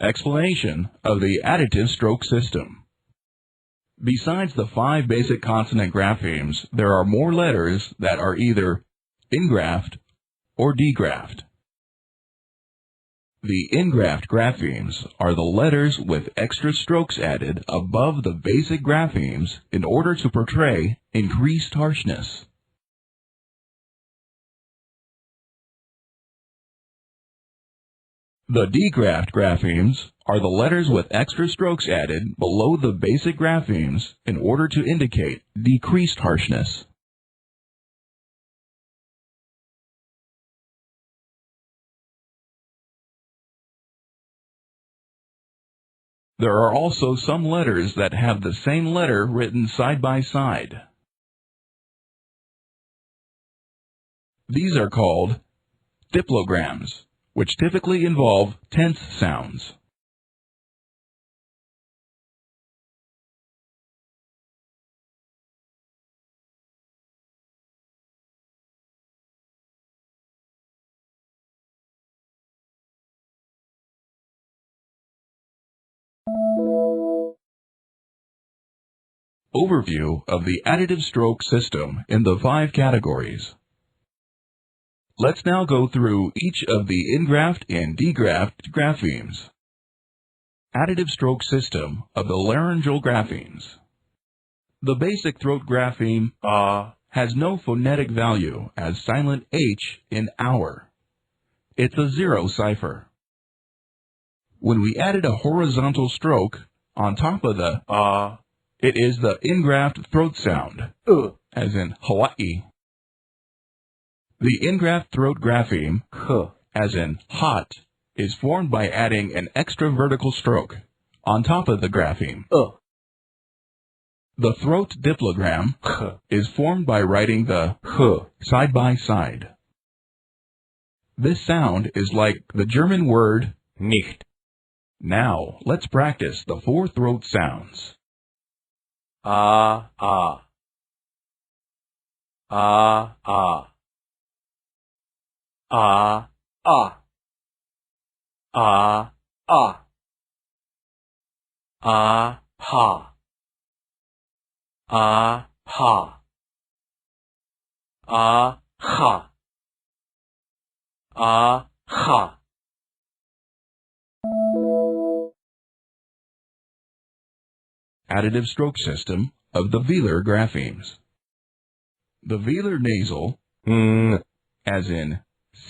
Explanation of the additive stroke system. Besides the 5 basic consonant graphemes, there are more letters that are either ingraft or degraft. The ingraft graphemes are the letters with extra strokes added above the basic graphemes in order to portray increased harshness. The degraft graphemes are the letters with extra strokes added below the basic graphemes in order to indicate decreased harshness. There are also some letters that have the same letter written side by side. These are called diplograms, which typically involve tense sounds. Overview of the additive stroke system in the 5 categories. Let's now go through each of the ingraft and degraft graphemes. Additive stroke system of the laryngeal graphemes. The basic throat grapheme has no phonetic value as silent H in hour. It's a 0 cipher. When we added a horizontal stroke on top of the it is the ingraft throat sound, as in Hawaii. The ingraft throat grapheme, as in hot, is formed by adding an extra vertical stroke on top of the grapheme. The throat diplogram is formed by writing the side by side. This sound is like the German word nicht. Now, let's practice the 4 throat sounds. Ah, ah. Ah, ah. Ah, ah. Ah, ah. Ah, ha. Ah, ha. Ah, ha. Ah, ha. Additive stroke system of the velar graphemes. The velar nasal, as in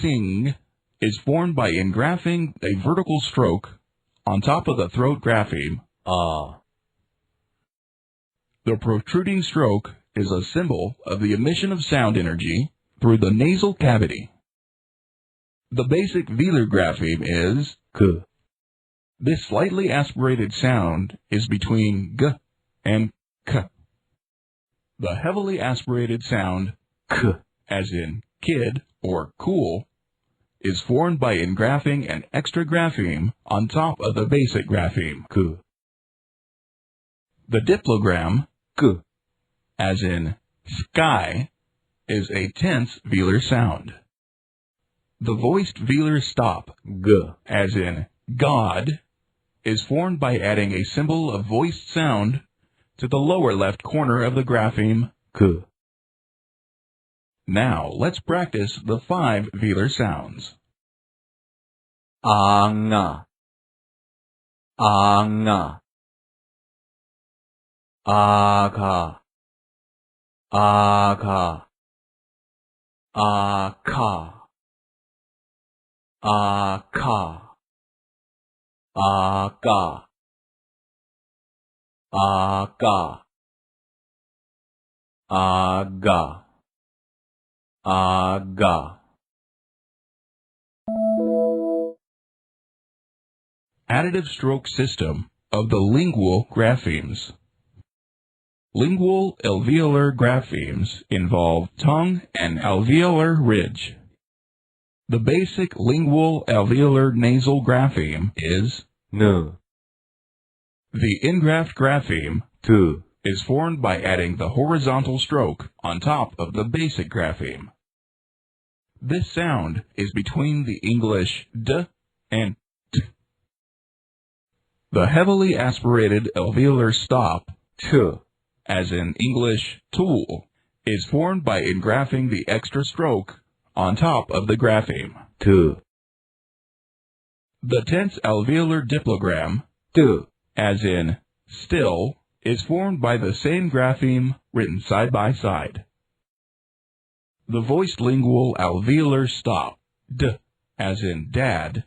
sing, is formed by engraphing a vertical stroke on top of the throat grapheme, The protruding stroke is a symbol of the emission of sound energy through the nasal cavity. The basic velar grapheme is k. This slightly aspirated sound is between g and k. The heavily aspirated sound k, as in kid or cool, is formed by engraphing an extra grapheme on top of the basic grapheme k. The diplogram k, as in sky, is a tense velar sound. The voiced velar stop g, as in God, is formed by adding a symbol of voiced sound to the lower left corner of the grapheme k. Now, let's practice the 5 velar sounds. Anga, anga, aka, aka, aka, aka, aga, aga, aga, aga. Additive stroke system of the lingual graphemes. Lingual alveolar graphemes involve tongue and alveolar ridge. The basic lingual alveolar nasal grapheme is n. The ingraft grapheme t is formed by adding the horizontal stroke on top of the basic grapheme. This sound is between the English d and t. The heavily aspirated alveolar stop, t, as in English tool, is formed by engraphing the extra stroke on top of the grapheme. t, The tense alveolar diplogram, d, as in still, is formed by the same grapheme written side by side. The voiced lingual alveolar stop, d, as in dad,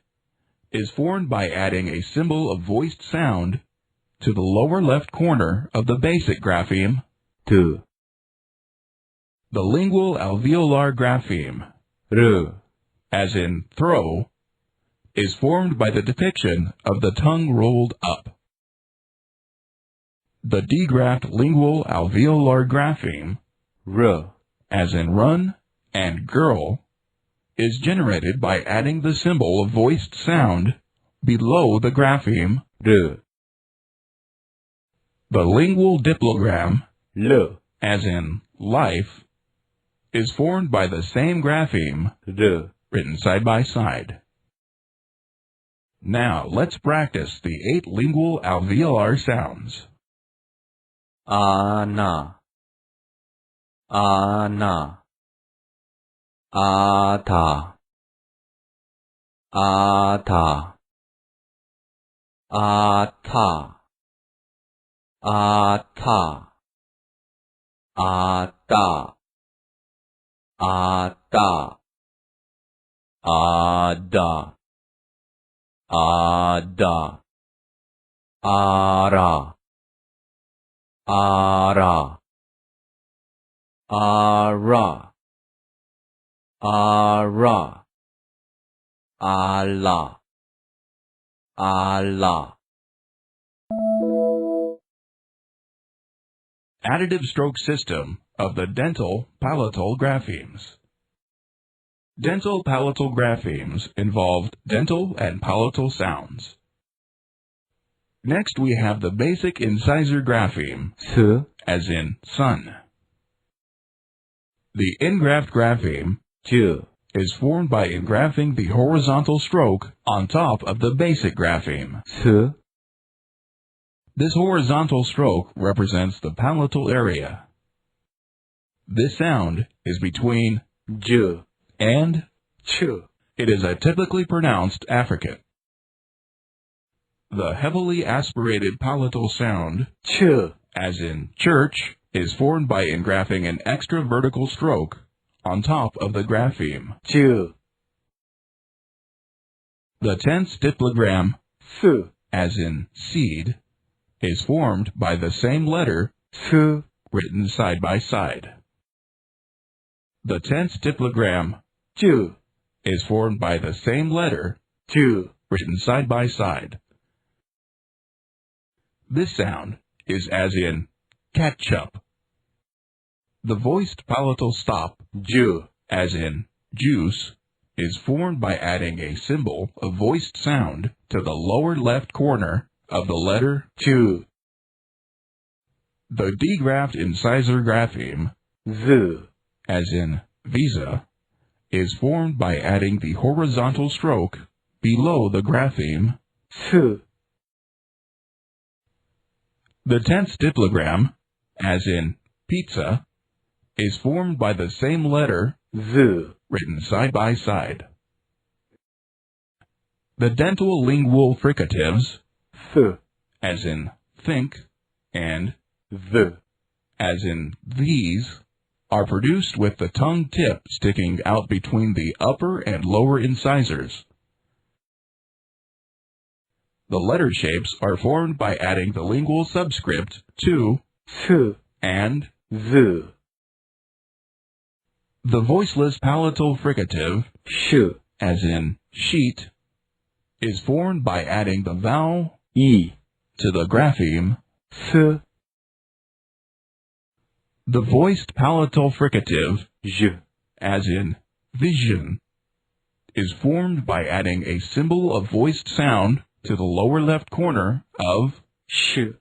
is formed by adding a symbol of voiced sound to the lower left corner of the basic grapheme, t, the lingual alveolar grapheme, r, as in throw, is formed by the depiction of the tongue rolled up. The degraphed lingual alveolar grapheme, r, as in run and girl, is generated by adding the symbol of voiced sound below the grapheme. r, The lingual diplogram, l, as in life, is formed by the same grapheme r. written side by side. Now let's practice the 8 lingual alveolar sounds. 아나, 아나, 아다, 아다, 아타, 아타, 아따, 아따, 아다, 아다, 아라, 아라, 아라, 아라, 알라, 알라. Additive stroke system of the dental palatal graphemes. Dental palatal graphemes involved dental and palatal sounds. Next we have the basic incisor grapheme, 스, as in sun. The engraft grapheme 주, is formed by engraphing the horizontal stroke on top of the basic grapheme. 스, This horizontal stroke represents the palatal area. This sound is between 주, and. 주. It is a typically pronounced affricate. The heavily aspirated palatal sound, 주, as in church, is formed by engraphing an extra vertical stroke on top of the grapheme. 주, The tense diplogram, 수, as in seed, is formed by the same letter 수, written side by side. The tense diplogram, 주, is formed by the same letter 주. written side by side. This sound is as in ketchup. The voiced palatal stop, 주, as in juice, is formed by adding a symbol of voiced sound to the lower left corner of the letter. 주, The degraphed incisor grapheme, 즈, as in visa, is formed by adding the horizontal stroke below the grapheme. 스, The tense diplogram, as in pizza, is formed by the same letter 즈, written side by side. The dental lingual fricatives, 스, as in think, and 즈, as in these, are produced with the tongue tip sticking out between the upper and lower incisors. The letter shapes are formed by adding the lingual subscript to 스, and. 즈, The voiceless palatal fricative, 슈, as in sheet, is formed by adding the vowel 이, to the grapheme. 스, The voiced palatal fricative, ዥ, as in vision, is formed by adding a symbol of voiced sound to the lower left corner of. 슈.